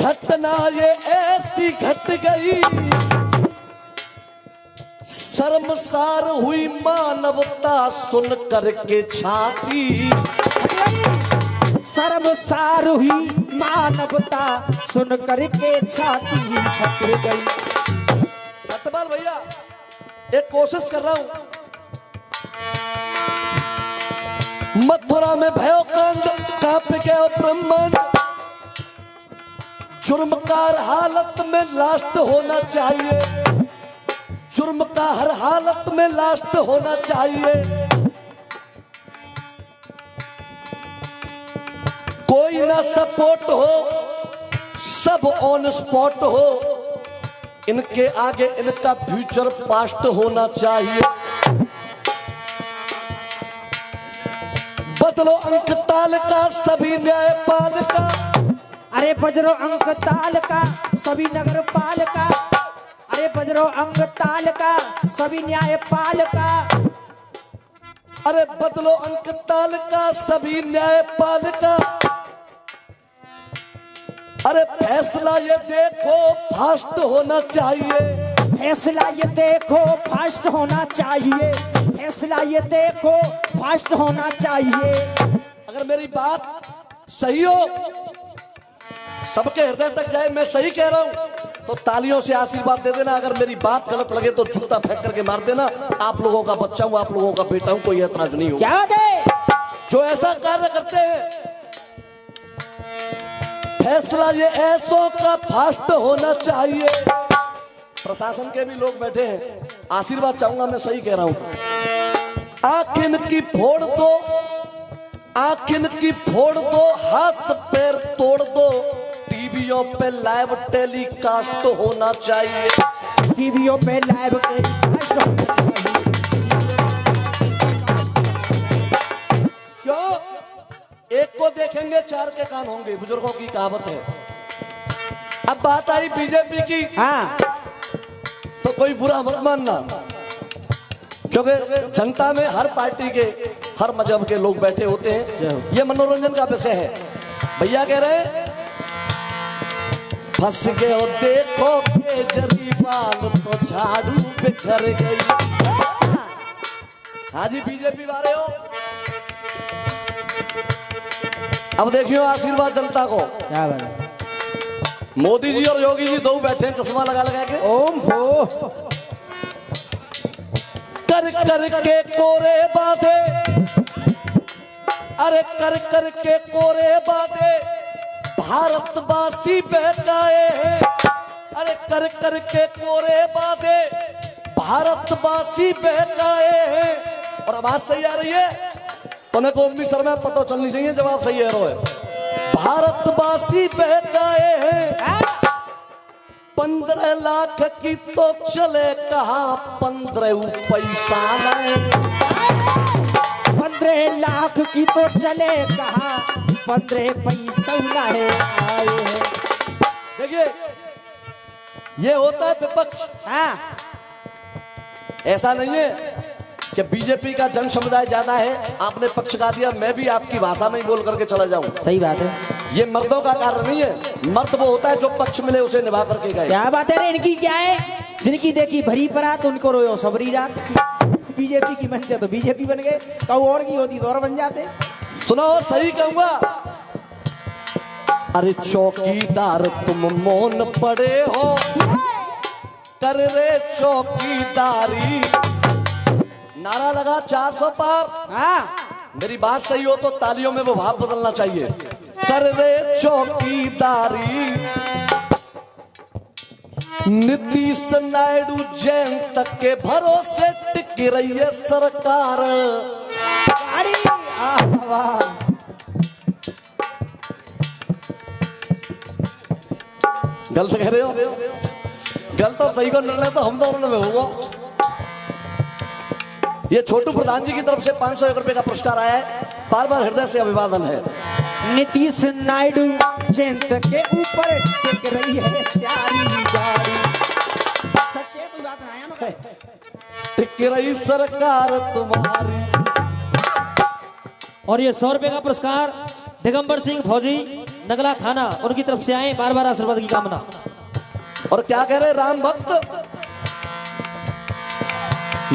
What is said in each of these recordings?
घटना ये ऐसी घट गई, शर्मसार हुई मानवता सुन करके छाती। शर्मसार हुई मानवता सुन करके छाती फट गई। सत्यपाल भैया एक कोशिश कर रहा हूं। मथुरा में भयो कांड कांप गया ब्रह्मांड, जुर्म का हर हालत में लास्ट होना चाहिए, जुर्म का हर हालत में लास्ट होना चाहिए। कोई ना सपोर्ट हो, सब ऑन स्पॉट हो, इनके आगे इनका फ्यूचर पास्ट होना चाहिए। बदलो अंक ताल का सभी न्यायपाल का, अरे बजरो अंक ताल का सभी नगर पाल का, अरे बजरो अंक ताल का सभी न्यायपाल का, अरे बदलो अंक ताल का सभी न्यायपाल का। अरे फैसला ये देखो फास्ट होना चाहिए, फैसला ये देखो फास्ट होना चाहिए, फैसला ये देखो फास्ट होना चाहिए। अगर मेरी बात सही हो, सबके हृदय तक जाए, मैं सही कह रहा हूं तो तालियों से आशीर्वाद दे देना। अगर मेरी बात गलत लगे तो जूता फेंक करके मार देना। आप लोगों का बच्चा हूं, आप लोगों का बेटा हूं, कोई ऐतराज नहीं होगा। क्या बात है? जो ऐसा कार्य करते हैं, फैसला ये ऐसों का फास्ट होना चाहिए। प्रशासन के भी लोग बैठे हैं, आशीर्वाद चाहूंगा, मैं सही कह रहा हूं। आंख इनकी फोड़ दो, आंख इनकी फोड़ दो, हाथ पैर तोड़ दो, टीवियों पे लाइव टेलीकास्ट होना चाहिए, टीवियों पे लाइव टेलीकास्ट होना चाहिए। क्यों? एक को देखेंगे चार के कान होंगे, बुजुर्गों की कहावत है। अब बात आई बीजेपी की, हाँ तो कोई बुरा मत मानना, क्योंकि जनता में हर पार्टी के हर मजहब के लोग बैठे होते हैं। ये मनोरंजन का विषय है। भैया कह रहे हैं फंस गए हो देखो केजरीवाल तो झाड़ू बिखर गई। हाँ जी बीजेपी वाले हो, अब देखियो आशीर्वाद जनता को। क्या बात है? मोदी जी और योगी जी दो बैठे हैं चश्मा लगा लगा के। ओम हो कर कर के कोरे बाधे, अरे कर कर के कोरे बाधे भारतवासी बहकाए हैं, अरे कर कर के कोरे बाधे भारतवासी बहकाए हैं। और आवाज सही आ रही है तो को उम्मीद सर में पता चलनी चाहिए, जवाब सही है। रो भारतवासी बहकाए हैं। 15 लाख की तो चले कहा 15 पैसा नहीं, 15 लाख की तो चले कहा 15 पैसा है आए हैं। देखिए ये होता है विपक्ष। हाँ ऐसा नहीं है कि बीजेपी का जन समुदाय ज्यादा है, आपने पक्ष गा दिया, मैं भी आपकी भाषा में ही बोल करके चला जाऊं। सही बात है। ये मर्दों का कार्य नहीं है। मर्द वो होता है जो पक्ष मिले उसे निभा करके गए। क्या बात है रे? इनकी क्या है? जिनकी देखी भरी परात उनको रोयो सबरी रात। बीजेपी की मंच तो बीजेपी बन गए, कहूँ और की होती तो और बन जाते। सुनो और सही कहूंगा, अरे चौकीदार तुम मौन पड़े हो, कर रे चौकीदारी। नारा लगा 400 पार। हाँ मेरी बात सही हो तो तालियों में वो भाव बदलना चाहिए। कर रे चौकीदारी, नीतीश नायडू जयंत के भरोसे टिक रही है सरकार। गलत कह रहे हो? गलत और सही का निर्णय तो हम दोनों में होगा। ये छोटू प्रधान जी की तरफ से 501 रुपए का पुरस्कार आया है, बार बार हृदय से अभिवादन है। नीतीश नायडू जयंत के ऊपर टिक रही है प्यारी गाड़ी। सत्य कोई बात नहीं है ना? टिक रही सरकार तुम्हारी। और ये 100 रुपए का पुरस्कार दिगंबर सिंह फौजी नगला थाना उनकी तरफ से आए, बार बार आशीर्वाद की कामना। और क्या कह रहे राम भक्त?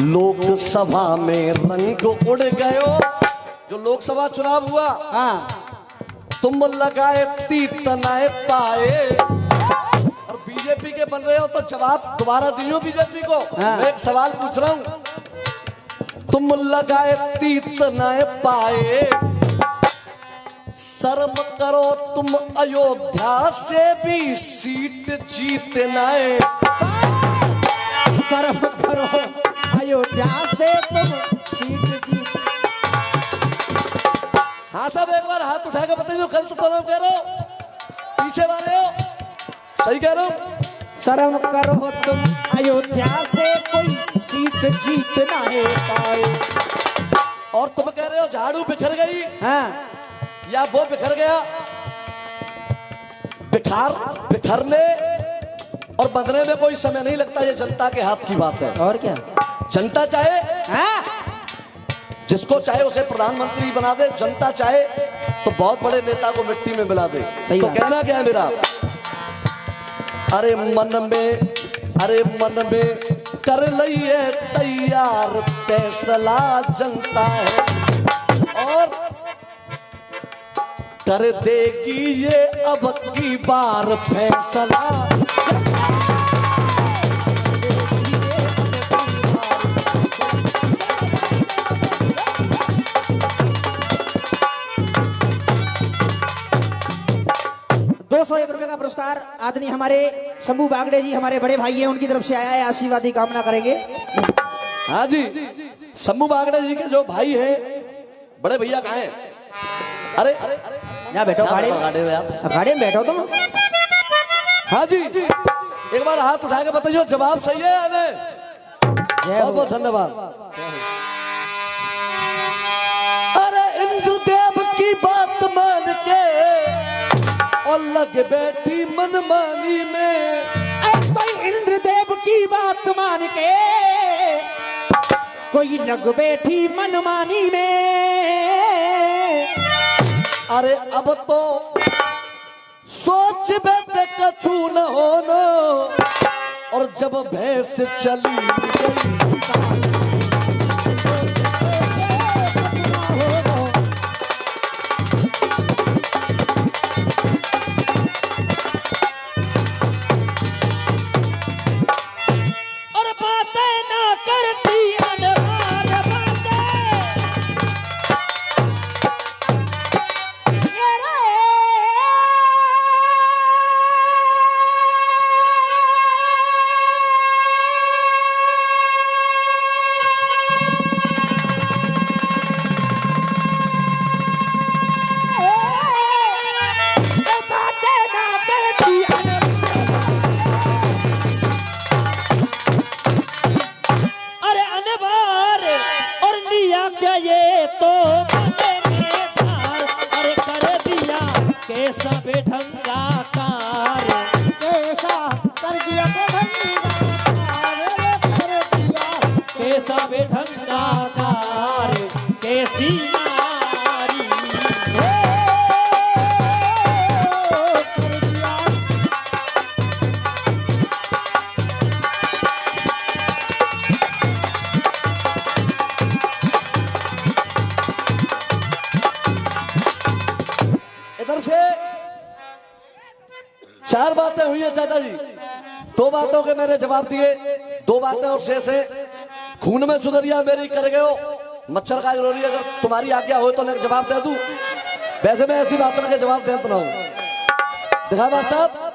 लोकसभा में रंग उड़ गयो, जो लोकसभा चुनाव हुआ, हाँ तुम लगाए तीत नाए पाए। और बीजेपी के बन रहे हो तो जवाब दोबारा दियो बीजेपी को। हाँ। मैं एक सवाल पूछ रहा हूं, तुम लगाए तीत नाए पाए, शर्म करो तुम अयोध्या से भी सीट जीत नाए। शर्म करो अयोध्या से तुम सीट जीत। हाँ सब एक बार हाथ उठा के बताइए, कल तो तुम कह रहे हो, पीछे वाले हो, सही कह रहे हो। शर्म करो तुम अयोध्या से कोई सीट जीत ना पाए। और तुम कह रहे हो झाड़ू बिखर गई, हाँ या वो बिखर गया। बिखरने और बंधने में कोई समय नहीं लगता, ये जनता के हाथ की बात है। और क्या? जनता चाहे हाँ जिसको चाहे उसे प्रधानमंत्री बना दे, जनता चाहे तो बहुत बड़े नेता को मिट्टी में मिला दे। सही तो बात। कहना क्या है मेरा, अरे मन में कर लइए तैयार, फैसला जनता है और कर देगी ये अब की बार फैसला। 201 रुपए का पुरस्कार आदमी हमारे शंभू बागड़े जी, हमारे बड़े भाई हैं, उनकी तरफ से आया है। आशीर्वाद की कामना करेंगे। हाँ जी, शंभू बागड़े जी के जो भाई हैं, बड़े भैया कहाँ हैं? अरे यहाँ बैठो, गाड़ी गाड़ी में आप। गाड़ी में बैठो तुम। हाँ जी, एक बार हाथ उठा के बताइए जवाब सही है या नहीं? बहुत बहुत धन्यवाद। अरे इंद्रदेव की बात मान के और लग बैठी मनमानी में। कोई इंद्रदेव की बात मान के कोई लग बैठी मनमानी में। अरे अब तो सोच बैठे कछु न होना, और जब भैंस चली गई और बातें ना करती अनवार बातें, अरे अनवार और लिया क्या ये तो बने में धार। अरे कर दिया कैसा बेढंगा कार, कैसा कर दिया कैसा बेढंगा कार, कैसी नारी। इधर से चार बातें हुई है चाचा जी, दो बातों के मैंने जवाब दिए, दो बातें और शेष है। खून में सुधरिया मेरी कर गए हो, मच्छर का जरूरी, अगर तुम्हारी आज्ञा हो तो मैं जवाब दे दूं। वैसे मैं ऐसी बातों के जवाब देता ना हूं। दिखा बात साहब,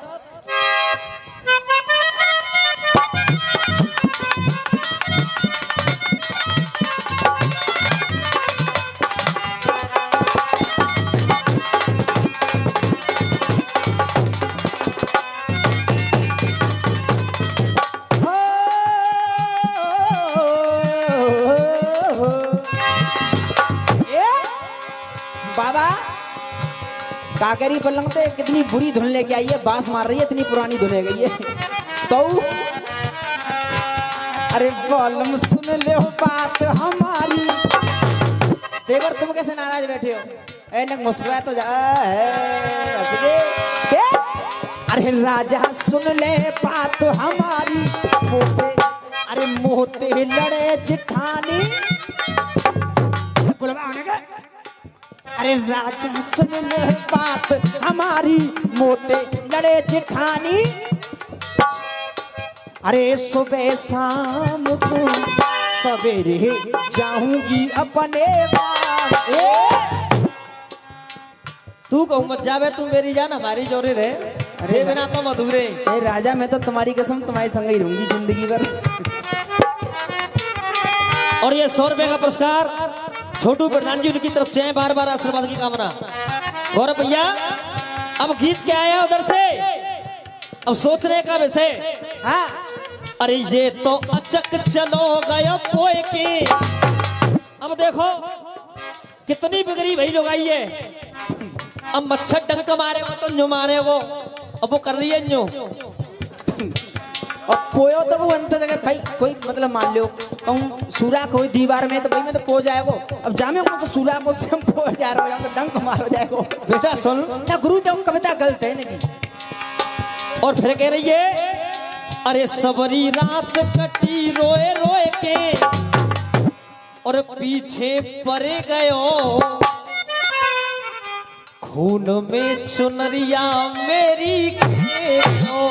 बाबा काकरी पलंग पे कितनी बुरी धुन लेके आई है, बांस मार रही है, इतनी पुरानी धुन है गई है तो। अरे बोलम सुन ले बात हमारी। देवर तुम कैसे नाराज बैठे हो? एने मुस्कुरा तो जा हंस के ए, अरे राजा सुन ले बात हमारी मोते, अरे मोते लड़े जिठानी बुलवा आने का। अरे राजा सुन ले बात हमारी मोते लड़े जिठानी, अरे सुबह शाम को सवेरे जाऊंगी अपने गाँव। तू कहूँ मत जावे, तू मेरी जान हमारी जोरी रहे, अरे बिना तो मधुरे। ए राजा मैं तो तुम्हारी कसम तुम्हारे संग ही रहूंगी जिंदगी भर। और ये 100 रुपए का पुरस्कार छोटू प्रधान जी उनकी तरफ से है, बार बार आशीर्वाद की कामना। गौरव भैया अब गीत क्या आया उधर से, अब सोचने का विषय। हाँ अरे ये तो अचक चलो गयो पोए के। अब देखो कितनी बिगड़ी भाई लोग आई है। अब मच्छर डंक मारे वो तो न्यू मारे वो, अब वो कर रही है न्यू। और पोयो तो वो अंत जगह भाई कोई मतलब मान लो कहूँ सुराख हो दीवार में तो भाई में तो पो जाएगो। अब जामे कौन सा सुराख को से पो जा रहा हो या तो डंक मारो जाएगो। बेटा सुन ना गुरु देव कविता गलत है नहीं। और फिर कह रही है अरे सबरी रात कटी रोए रोए के, और पीछे पड़े गयो खून में चुनरिया मेरी के हो।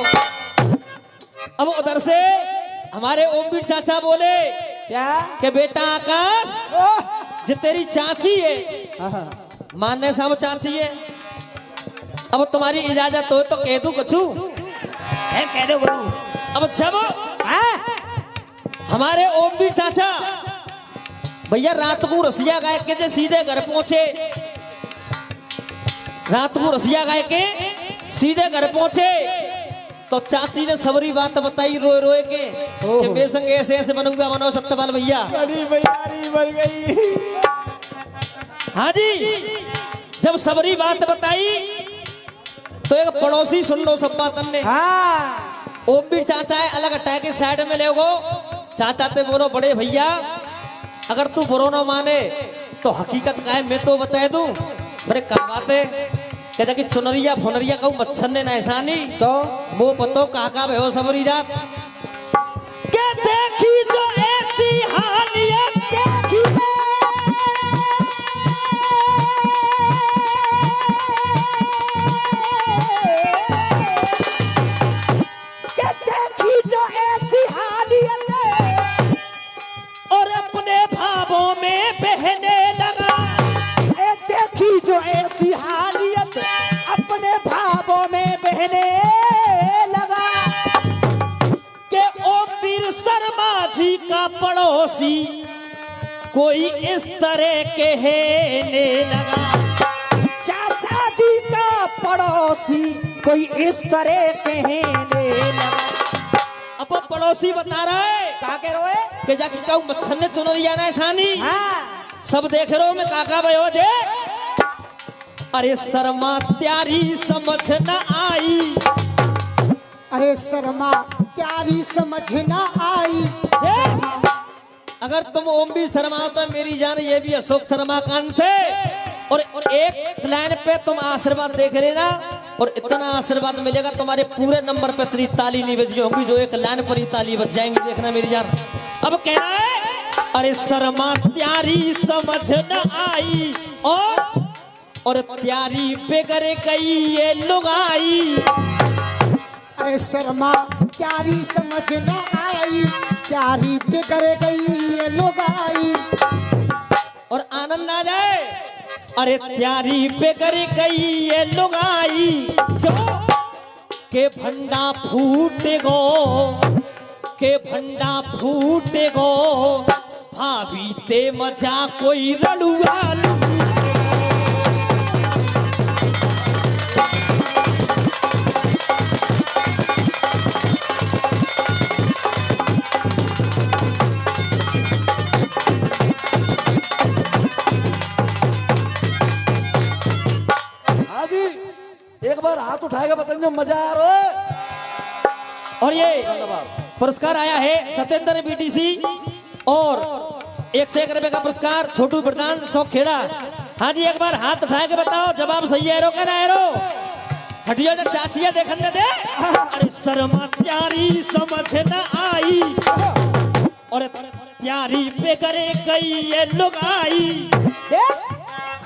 अब उधर से हमारे ओमवीर चाचा बोले क्या कि बेटा आकाश जो तेरी चाची है, हाँ मानने से हम चाची है, अब तुम्हारी इजाजत हो तो कह दू कछु है कह दो गुरु। अब जब हमारे ओमवीर चाचा भैया रात को रसिया गाय के जे सीधे घर पहुंचे, रात को रसिया गाय के सीधे घर पहुंचे तो चाची ने सबरी बात बताई रोए रोए के कि मैं संग ऐसे ऐसे बनूंगा, बनो सत्यपाल भैया। बड़ी भैयारी मर गई। हाँ जी, जब सबरी बात बताई तो एक पड़ोसी सुन लो सब बातन ने। हाँ ओमवीर चाचा है अलग हटा के साइड में ले गो। चाचा ते बोलो बड़े भैया अगर तू बुरो न माने तो हकीकत का है मैं तो बता दूं। मेरे क्या बात है, कहता कि चुनरिया फुनरिया कहूँ मच्छर ने नैसानी तो वो पतो काका भे हो सबरी रात के देखी जो ऐसी हालियत देखी के देखी जो ऐसी हालियत और अपने भावों में बहने लगा। ए देखी जो ऐसी हालियत अपने भावों में बहने लगा। के ओमवीर शर्मा जी का पड़ोसी कोई इस तरह कहने लगा। चाचा जी का पड़ोसी कोई इस तरह कहने लगा। अब वो पड़ोसी बता रहा है कहा कह रहे हो कि जाके कहूँ मच्छर ने चुनरिया नैसानी। हाँ सब देख रहे हो मैं काका भयो देख। अरे शर्मा त्यारी समझ न आई, अरे शर्मा त्यारी समझ न आई। देख अगर तुम ओमवीर शर्मा हो तो मेरी जान ये भी अशोक शर्मा कान से। और एक लाइन पे तुम आशीर्वाद देख रहे ना, और इतना आशीर्वाद मिलेगा तुम्हारे पूरे नंबर पे तेरी ताली नहीं बजी होगी, जो एक लाइन पर ही ताली बच जाएंगी, देखना मेरी जान। अब कह रहा है अरे शर्मा त्यारी समझ न आई, और त्यारी बेगरे गई ये लुगाई। अरे शर्मा त्यारी समझ न आई, त्यारी बिगड़ गई ये लुगाई। और आनंद आ जाए अरे त्यारी बेगरे गई ये लुगाई, क्यों के भंडा फूट गो, के भंडा फूट गो, भाभी ते मजा कोई रड़ुआ। हाँ जी, एक बार हाथ उठाएगा बताएंगे मजा आ रहा है। और ये धन्यवाद। पुरस्कार आया है सत्येंद्र बीटीसी, और 101 रुपए का पुरस्कार छोटू प्रधान सौखेड़ा। हाँ जी एक बार हाथ उठा के बताओ जवाब सही है रो क्या ना रो हटियो जो चाचिया देखने दे अरे शर्मा प्यारी समझ न आई और प्यारी पे करे गई ये लुगाई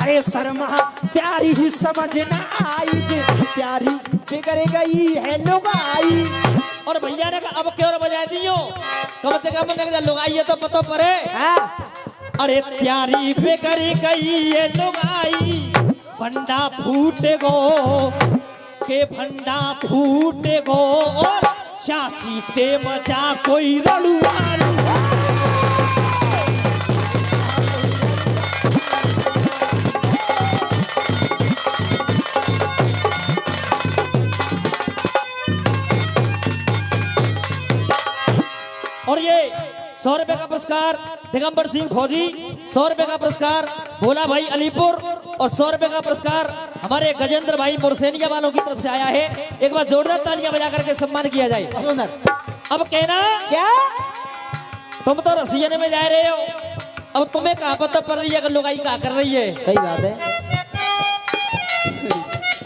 अरे शर्मा प्यारी ही समझ न आई जे प्यारी बिगड़ गई है लुगाई। और भैया ने कहा अब क्यों बजा दियो कम से कम लुगाई है तो पतो पड़े अरे प्यारी बिगड़ गई ये लुगाई भंडा फूटे गो के भंडा फूटे गो और चाची ते मजा कोई रड़ुआलू और ये 100 रुपए का पुरस्कार दिगंबर सिंह फौजी 100 रुपए का पुरस्कार भोला भाई अलीपुर और 100 रुपए का पुरस्कार हमारे गजेंद्र भाई मुरसेनिया वालों की तरफ से आया है। एक बार जोरदार तालियां बजा करके सम्मान किया जाए। अब कहना क्या तुम तो रसियन में जा रहे हो अब तुम्हें कहां पता पड़ रही है कि लुगाई क्या कर रही है। सही बात है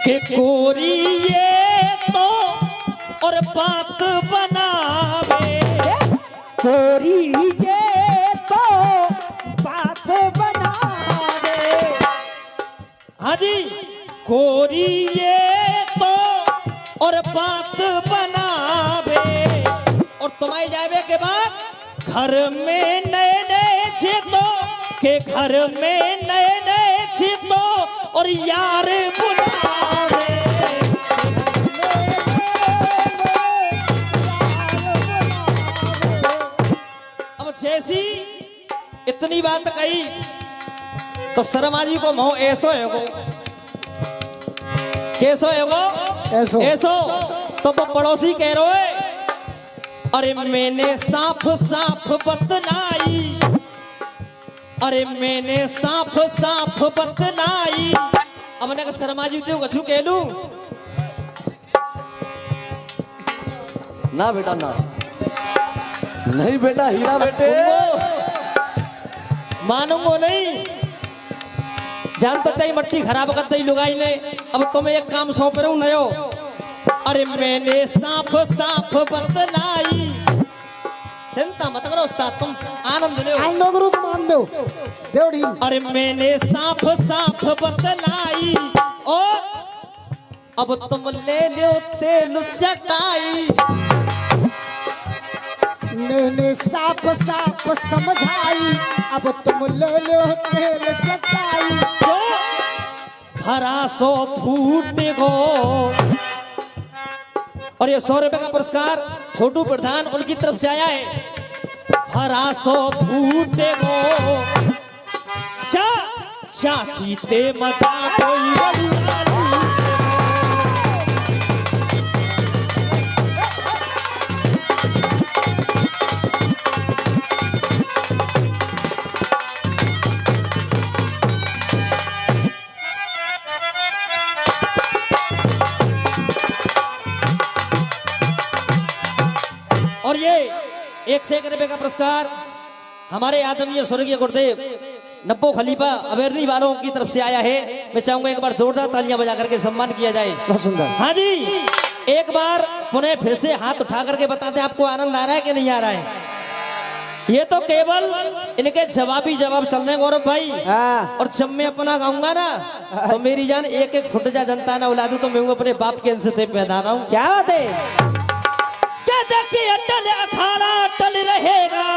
कि कोरी ये तो और बात बनावे कोरी ये तो बात बनावे। हाँ जी कोरी ये तो और बात बनावे और तुम्हारी जावे के बाद घर में नए नए छेतो के घर में नए नए छेतो और यार बुलावे जैसी इतनी बात कही तो शर्मा जी को मोह ऐसो है गो कैसो है गो ऐसो तो वो पड़ोसी कह रहे है अरे मैंने साफ साफ बतलाई अरे मैंने साफ साफ बतलाई अब मैंने कहा शर्मा जी तो कछु कह लू ना बेटा ना नहीं बेटा हीरा बेटे मानूंगो नहीं जानता तई मट्टी खराब कर दई लुगाई ने अब तुम्हें एक काम सौंप रहा हूं नयो अरे मैंने साफ साफ बतलाई चिंता मत करो उस्ताद तुम आनंद लो गुरु तुम मान दो देवड़ी अरे मैंने साफ साफ बतलाई और अब तुम ले लो तेल चटाई मैंने साफ साफ समझाई अब तुम ले लो तेल चटाई हरा सो फूट गो और ये 100 रुपए का पुरस्कार छोटू प्रधान उनकी तरफ से आया है हरा सो फूट गो चाची ते मजा कोई रड़ुआलू और ये 101 रुपए का पुरस्कार हमारे आदरणीय स्वर्गीय गुरुदेव नब्बो खलीफा अवेरनी वालों की तरफ से आया है। मैं चाहूंगा एक बार जोरदार तालियां बजा करके सम्मान किया जाए। बहुत सुंदर। हाँ जी एक बार पुनः फिर से हाथ उठा करके बताते हैं आपको आनंद आ रहा है कि नहीं आ रहा है। ये तो केवल इनके जवाबी जवाब चल रहे गौरव भाई और जब मैं अपना गाऊंगा ना तो मेरी जान एक एक फुट जा जनता ना उला दूं तो मैं अपने बाप के अंश से पैदा रहा हूँ। क्या बात है कि अटल अखाड़ा अटल रहेगा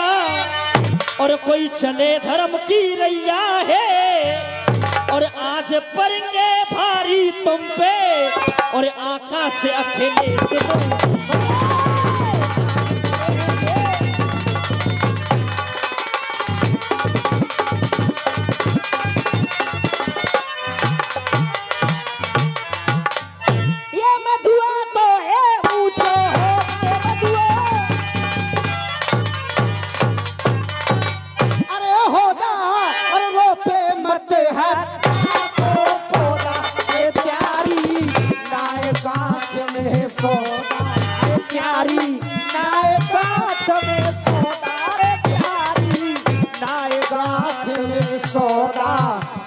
और कोई चले धर्म की रैया है और आज पड़ेंगे भारी तुम पे और आकाश से अखिलेश तुम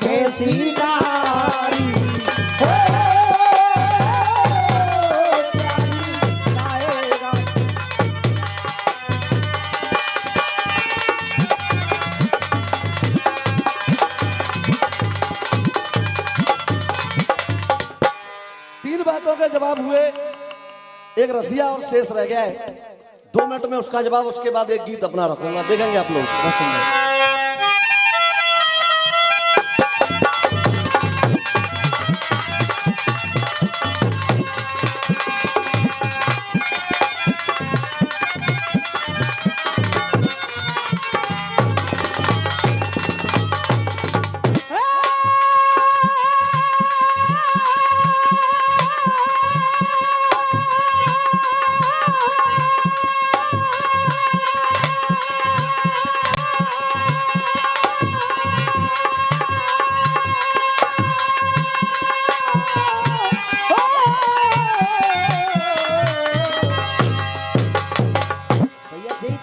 कैसी एक रसिया और शेष रह गया है, 2 मिनट में उसका जवाब, उसके बाद एक गीत अपना रखूंगा, देखेंगे आप लोग। बहुत सुंदर।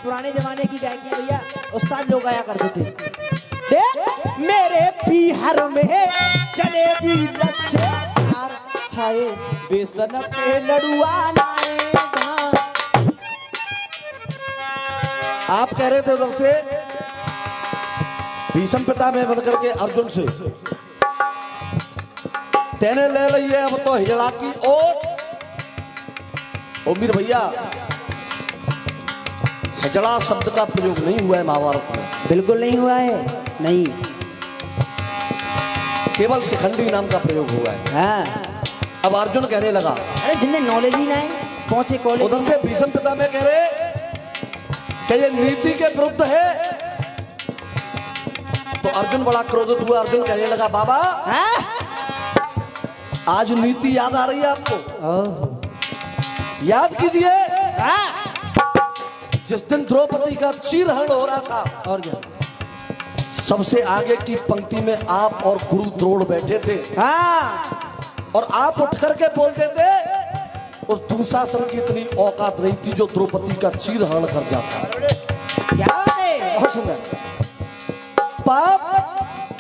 पुराने जमाने की गायकी भैया उस्ताद लोग गाया करते थे। देख मेरे बिहार में जलेबी लच्छेदार, हाय बेसन पे लड़ुआ लाएगा। आप कह रहे थे उधर से भीषम पिता में बनकर के अर्जुन से, तेने ले ली है अब तो हिजड़ा की ओट। उमीर भैया, हिजड़ा शब्द का प्रयोग नहीं हुआ है महाभारत में, बिल्कुल नहीं हुआ है, नहीं, केवल शिखंडी नाम का प्रयोग हुआ है। हाँ। अब अर्जुन कहने लगा, अरे जिन्हें नॉलेज ही ना है पहुंचे कॉलेज। उधर से भीषम पिता में कह रहे कि ये नीति के विरुद्ध है। तो अर्जुन बड़ा क्रोधित हुआ, अर्जुन कहने लगा, बाबा आज नीति याद आ रही है आपको? याद कीजिए जिस दिन द्रौपदी का चीरहरण हो रहा था, और क्या, सबसे आगे की पंक्ति में आप और गुरु द्रोण बैठे थे। हाँ। और आप उठ करके बोलते थे, उस दुशासन की इतनी औकात नहीं थी जो द्रौपदी का चीरहरण कर जाता। याद है, बहुत सुंदर। पाप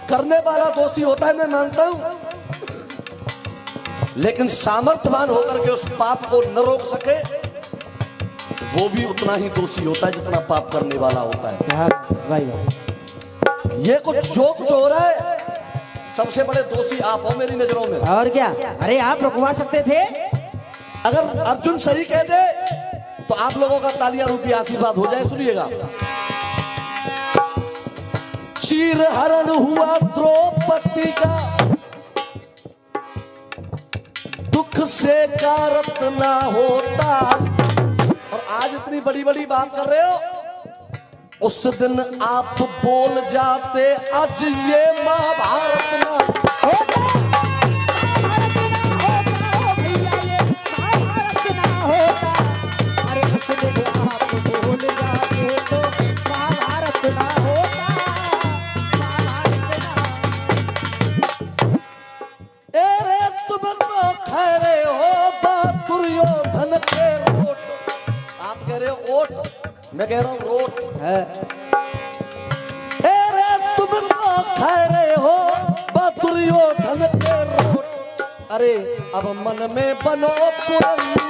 करने वाला दोषी होता है, मैं मानता हूं, लेकिन सामर्थ्यवान होकर के उस पाप को न रोक सके, वो भी उतना ही दोषी होता है जितना पाप करने वाला होता है। भाई भाई, ये कुछ जोक जो हो रहा है, सबसे बड़े दोषी आप हो मेरी नजरों में। और क्या, अरे आप रुकवा सकते थे। अगर अर्जुन सही कह दे तो आप लोगों का तालियां रूपी आशीर्वाद हो जाए। सुनिएगा, चीरहरण हुआ द्रौपदी का, दुख से कारत ना होता। और आज इतनी बड़ी बड़ी बात कर रहे हो, उस दिन आप बोल जाते आज ये महाभारत ना होता। महाभारत ना होता, भैया ये महाभारत ना होता। अरे उस दिन आप बोल जाते तो महाभारत ना होता, महाभारत ना। अरे तुम तो खैरे हो दुर्योधन के रोट। आप कह रहे हो ओट, मैं कह रहा हूं रोट। अरे तुम तो खैरे हो दुर्योधन के रोट। अरे अब मन में बनो पुरंदर।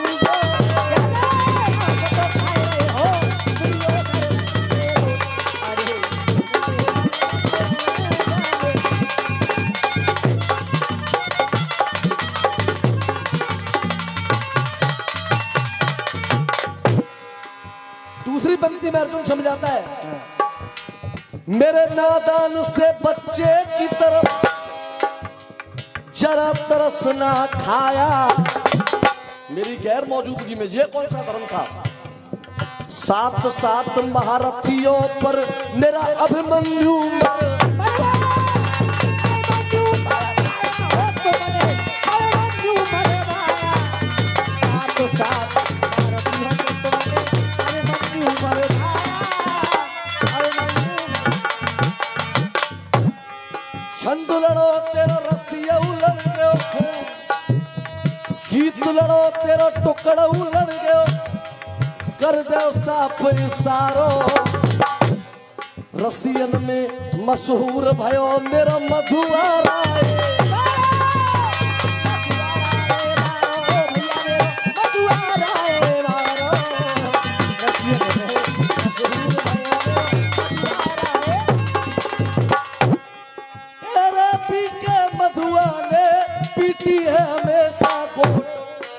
दूसरी पंक्ति में अर्जुन समझाता है, मेरे नादान से बच्चे की तरफ जरा तरस ना खाया। मेरी गैर मौजूदगी में ये कौन सा धर्म था? 7 महारथियों पर मेरा अभिमन्यु मर। छंद लड़ो तेरा रसिया लड़ गयो, गीत लड़ो तेरा टुकड़ा लड़ गयो, कर दो साफ इशारो। रसियन में मशहूर भयो मेरा मधुआरा।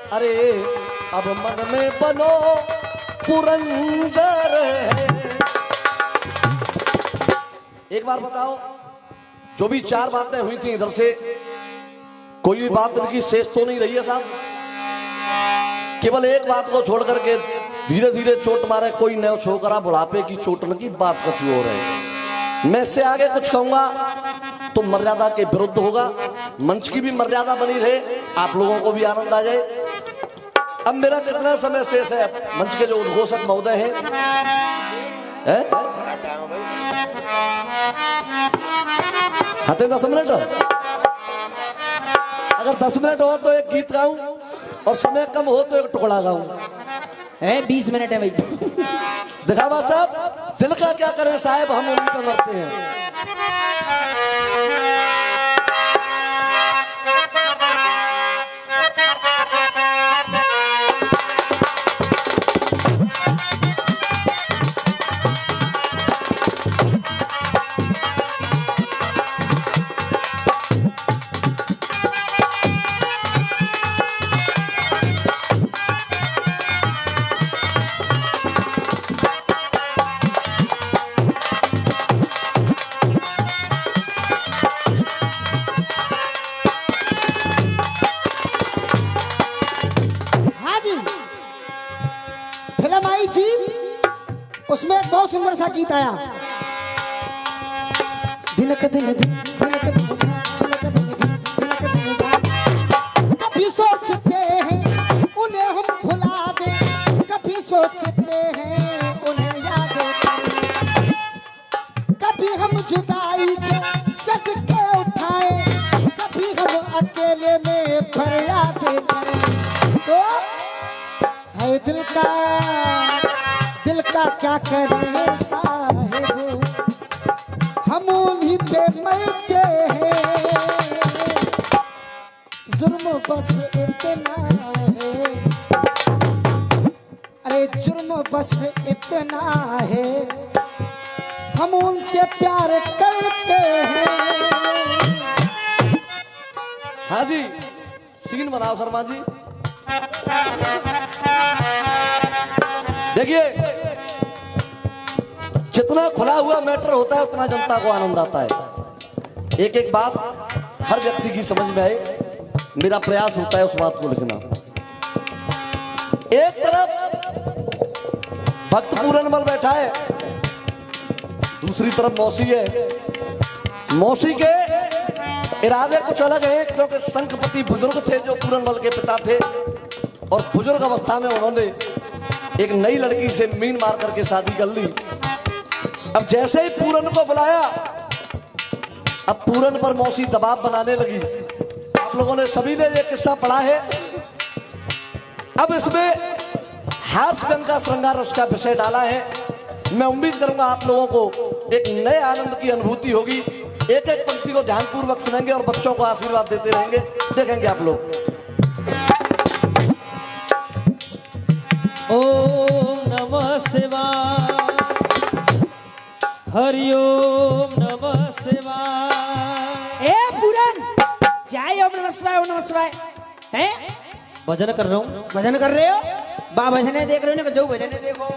अरे अब अब मन में बनो पुरंदर है। एक बार बताओ, जो भी 4 बातें हुई थी इधर से, कोई भी बात इनकी शेष तो नहीं रही है साहब? केवल एक बात को छोड़ करके धीरे धीरे चोट मारे कोई नया छोकरा, बुढ़ापे की चोट लगी, बात कुछ और है। मैं इससे आगे कुछ कहूंगा तो मर्यादा के विरुद्ध होगा। मंच की भी मर्यादा बनी रहे, आप लोगों को भी आनंद आ जाए। अब मेरा कितना समय शेष है? मंच के जो उद्घोषक महोदय हैं, हाथे 10 मिनट। अगर 10 मिनट हो तो एक गीत गाऊं और समय कम हो तो एक टुकड़ा गाऊं। 20 मिनट है भाई। दिखावा साहब, दिल का क्या करें साहब, हम उन्हीं पर मरते हैं। फिल्म आई जीत, उसमें एक बहुत सुंदर सा गीत आया। दिनक दिन दिनक दिन दिनक दिन दिनक दिन, कभी सोचते हैं उन्हें हम भुला दें, कभी सोचते हैं उन्हें याद करें, कभी हम जुदाई के सदके उठाए, कभी हम अकेले में फरियाद करें। तो है दिल का क्या करें साहिब, हम उन्हीं पे मरते हैं। जुर्म बस इतना है, अरे जुर्म बस इतना है, हम उनसे प्यार करते हैं। हाँ जी, सीन बनाओ शर्मा जी। देखिए, जितना खुला हुआ मैटर होता है उतना जनता को आनंद आता है। एक एक बात हर व्यक्ति की समझ में आए, मेरा प्रयास होता है उस बात को लिखना। एक तरफ भक्त पूरनमल बैठा है, दूसरी तरफ मौसी है। मौसी के इरादे कुछ अलग है, क्योंकि शंखपति बुजुर्ग थे जो पूरनमल के पिता थे, और बुजुर्ग अवस्था में उन्होंने एक नई लड़की से मीन मार करके शादी कर ली। अब जैसे ही पूरन को बुलाया, अब पूरन पर मौसी दबाव बनाने लगी। आप लोगों ने सभी ने ये किस्सा पढ़ा है। अब इसमें हास्य व्यंग का श्रृंगार रस का विषय डाला है। मैं उम्मीद करूंगा आप लोगों को एक नए आनंद की अनुभूति होगी। एक एक पंक्ति को ध्यानपूर्वक सुनेंगे और बच्चों को आशीर्वाद देते रहेंगे, देखेंगे आप लोग। ओम नमः शिवाय, हरिओम नमः शिवाय। ए पूरन, क्या है ओम नमः शिवाय, ओम नमः शिवाय हैं? भजन कर रहा हूँ। भजन कर रहे हो? बा भजने देख रहे हो ना, जो भजने देखो।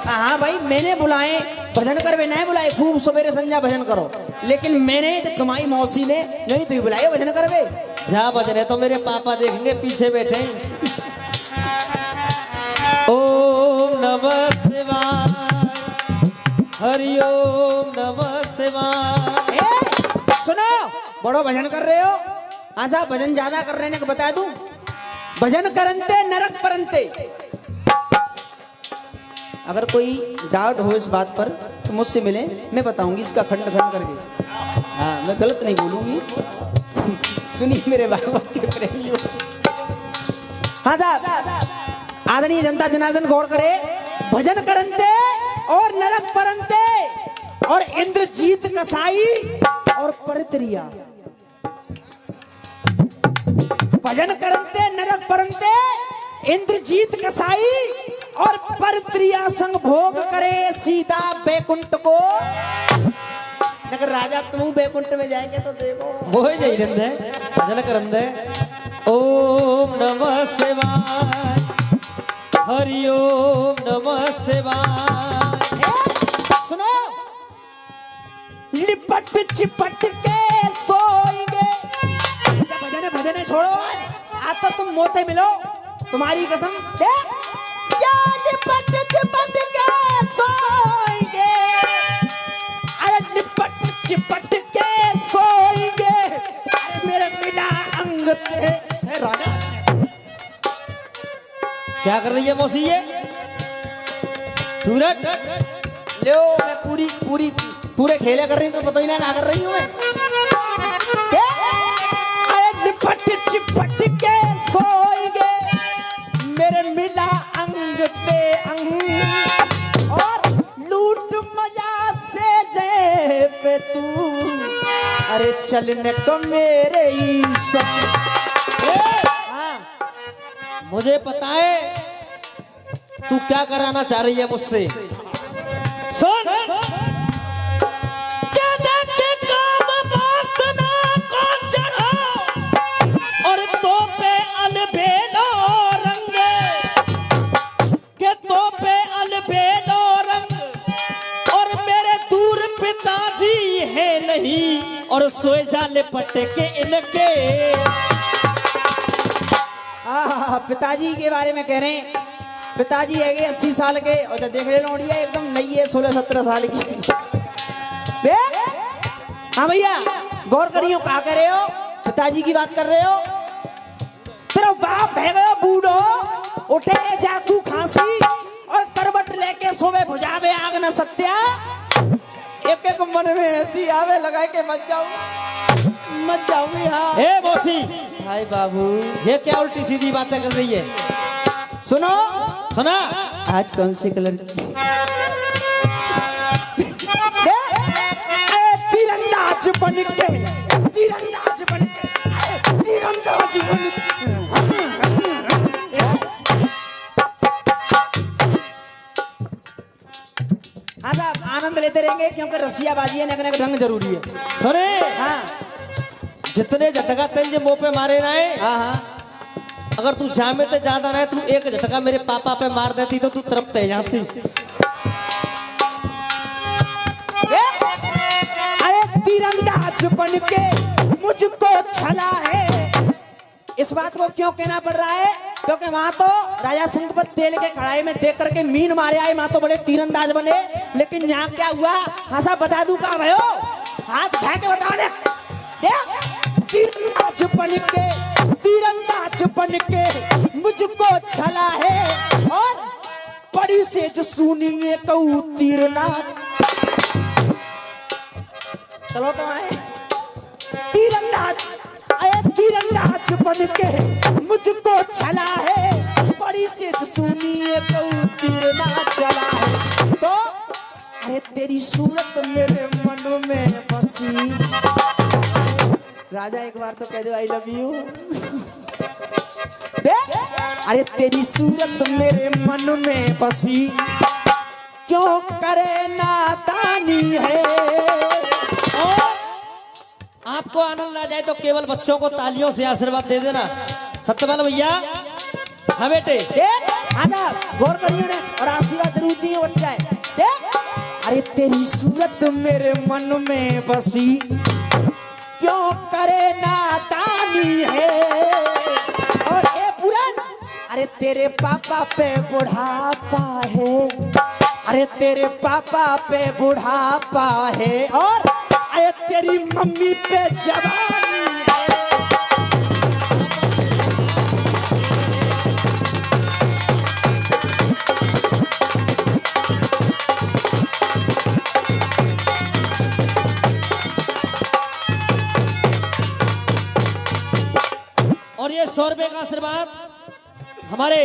हाँ भाई, मैंने बुलाए भजन कर, वे नहीं बुलाए खूब सवेरे संध्या भजन करो, लेकिन मैंने तुम्हारी मौसी ने नहीं तो बुलाए भजन कर वे। जा भजने तो मेरे पापा देखेंगे पीछे बैठे। ओम नमः शिवाय, हरिओम नमः शिवाय। सुनो, बड़ो भजन कर रहे हो, आजा भजन ज्यादा कर रहे हैं, बता दूं, भजन करंते नरक परंते। अगर कोई डाउट हो इस बात पर तो मुझसे मिले, मैं बताऊंगी इसका खंड खंड करके। हाँ, मैं गलत नहीं बोलूंगी। सुनिए मेरे बाबा के प्रेमियों। हाँ साहब, आदरणीय जनता जनार्दन गौर करे, भजन करंते और नरक परंते और इंद्रजीत कसाई और परत्रिया। भजन करंते नरक परंते, इंद्रजीत कसाई और परत्रिया संग भोग करे सीता बैकुंठ को। अगर राजा तुम बैकुंठ में जाएंगे तो देखो वो ही नहीं रंदे, भजन करंदे। ओम नमः शिवाय, हरि ओम नमः शिवाय। सुनो, लिपट चिपट के सोएंगे। भजने भजने छोड़ो, आज तो तुम मोते मिलो, तुम्हारी कसम। देख, या लिपट चिपट के सोएंगे, अरे लिपट चिपट के सोएंगे, अरे मेरे मिला अंग ते राजा। क्या कर रही है मौसी ये? सूरज लो, मैं पूरे खेले कर रही हूँ, तो पता ही ना क्या कर रही हूँ मैं। अरे लिपट चिपट के सोएंगे, मेरे मिला अंग ते अंग, और लूट मजा से जे पे तू, अरे चलने को मेरे ही संग। हाँ, मुझे पता है तू क्या कराना चाह रही है मुझसे। सुन, और तो पे अलबेलो रंग, के तो पे अलबेलो रंग, और मेरे दूर पिताजी है नहीं, और सोए जा लिपट के इनके। पिताजी के बारे में कह रहे हैं, पिताजी है 80 साल के, और जब देख रहे लौड़िया एकदम नई है 16-17 साल की। देख, हाँ भैया गौर करियो, क्या कर रहे हो? पिताजी की बात कर रहे हो? तेरा बाप है गया बूढ़ो, उठे जाकू खांसी, और करवट लेके सोवे भुजा में आग न सत्या। एक एक मन में ऐसी आवे लगा के मत जाऊंगी। हाँ ए मौसी, हाय बाबू, ये क्या उल्टी सीधी बातें कर रही है? सुनो, सुना, आज कौन से कलर की? तीरंदाज बन के, तीरंदाज बन के, तीरंदाज बन के। हाँ साहब, आनंद लेते रहेंगे, क्योंकि रसियाबाजी है, नग ढंग जरूरी है। सुने, हाँ जितने झटका तेल मुंह पे मारे ना है, हाँ हाँ, अगर तू जामे तो ज्यादा रहे, तू एक झटका मेरे पापा पे मार देती तो तू तरपते जाती। अरे तीरंदाज बन के मुझको छला है। इस बात को क्यों कहना पड़ रहा है? क्योंकि वहां तो राजा संगपत तेल के कढ़ाई में देख करके मीन मारे आए, वहां तो बड़े तीरंदाज बने, लेकिन यहाँ क्या हुआ? हंसा बता दूं का भयो, हाथ उठा के बताओ ने। तीरंदाज बन के, तीरंदाज बन के मुझको छला है, और बड़ी से जो सुनिए कहू तीरनाथ। चलो तो आए तीरंदाज, अरे तीरंदाज बन के मुझको छला है, बड़ी से जो सुनिए कहू तीरनाथ चला है। तो अरे तेरी सूरत मेरे मन में बसी। राजा एक बार तो कह दो आई लव यू। अरे तेरी सूरत मेरे मन में बसी, क्यों करे नादानी है। और आपको आनंद आ जाए तो केवल बच्चों को तालियों से आशीर्वाद दे देना। सत्यपाल भैया, हाँ बेटे, आजा गौर करिए ने, और आशीर्वाद जरूर दिए बच्चा है। देख, अरे तेरी सूरत मेरे मन में बसी, क्यों करे नादानी है। और ए पुरान, अरे तेरे पापा पे बुढ़ापा है, अरे तेरे पापा पे बुढ़ापा है, और अरे तेरी मम्मी पे जवानी है। और ये 100 रुपए का आशीर्वाद हमारे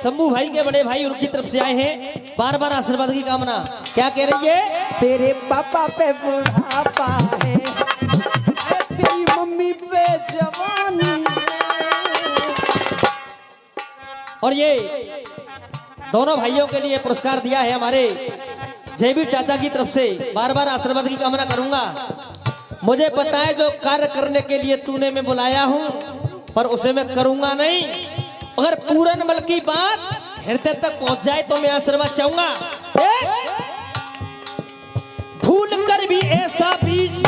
शंभू भाई के बड़े भाई उनकी तरफ से आए हैं, बार बार आशीर्वाद की कामना। क्या कह रही है? तेरे पापा पे बुढ़ापा है, तेरी मम्मी पे जवानी। और ये दोनों भाइयों के लिए पुरस्कार दिया है हमारे जयवीर चाचा की तरफ से, बार बार आशीर्वाद की कामना करूंगा। मुझे पता है जो कार्य करने के लिए तूने मैं बुलाया हूँ पर उसे मैं करूंगा नहीं। अगर पूरनमल की बात हृदय तक पहुंच जाए तो मैं आशीर्वाद चाहूंगा। भूल कर भी ऐसा बीज,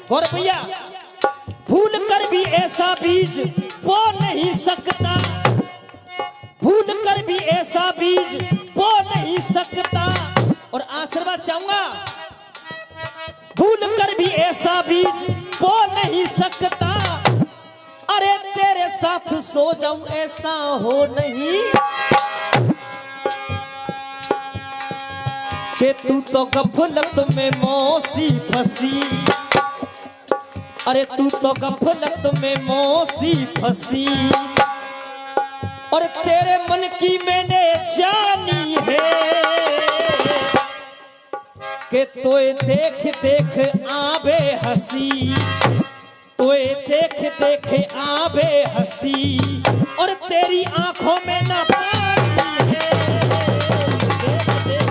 गौर भैया, भूल कर भी ऐसा बीज बो नहीं सकता, भूल कर भी ऐसा बीज बो नहीं सकता। और आशीर्वाद चाहूंगा, भूल कर भी ऐसा बीज बो नहीं सकता। अरे तेरे साथ सो जाऊं ऐसा हो नहीं कि तू तो गफलत में मौसी फंसी। अरे तू तो गफलत में मौसी फंसी और तेरे मन की मैंने जानी है कि तोए देख देख आवे हंसी, तोए देख देख आवे हंसी और तेरी आंखों में ना पानी है। देख देख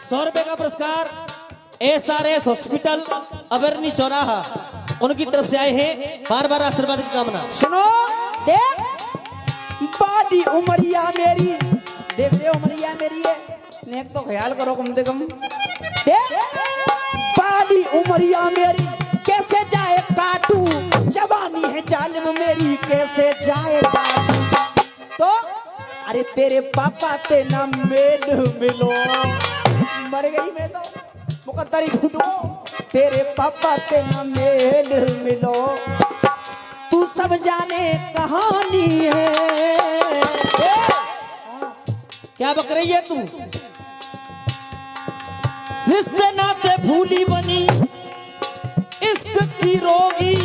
₹100 का पुरस्कार SRS हॉस्पिटल अबरनी चौराहा उनकी तरफ से आए हैं। बार बार आशीर्वाद की कामना। सुनो, देख बाली उमरिया मेरी, देख रहे हो उमरिया मेरी है, नेक तो ख्याल करो कम से कम। देख बाली उमरिया मेरी कैसे जाए काटू, जवानी है जालिम मेरी कैसे जाए काटू। तो अरे तेरे पापा ते ना मेल मिलो, मर गई मैं तो मुकद्दरी फूटो। तेरे पापा ते ना मेल मिलो, तू सब जाने कहानी है। क्या बक रही है तू? रिश्ते नाते भूली बनी इश्क की रोगी,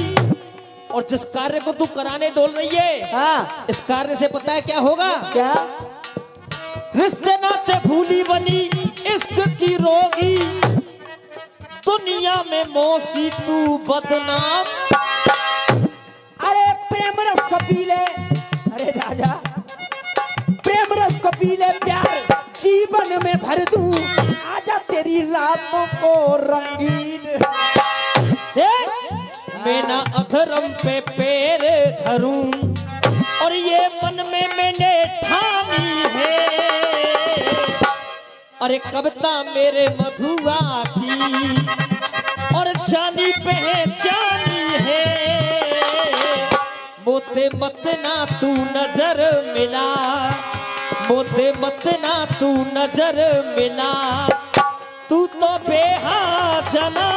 और जिस कार्य को तू कराने डोल रही है, हाँ इस कार्य से पता है क्या होगा? क्या? रिश्ते नाते भूली बनी इश्क की रोगी, दुनिया में मौसी तू बदनाम। अरे प्रेम रस को पी ले, अरे राजा प्रेम रस को पी ले, प्यार जीवन में भर दूं, आजा तेरी रातों को रंगीन। मैं ना अधर्म पे पैर धरूं और ये मन में मैंने ठानी है। अरे कविता मेरे मधुआ की और जानी पहचानी है, मोते मत ना तू नजर मिला, मोते मत ना तू नजर मिला, तू तो बेहा जना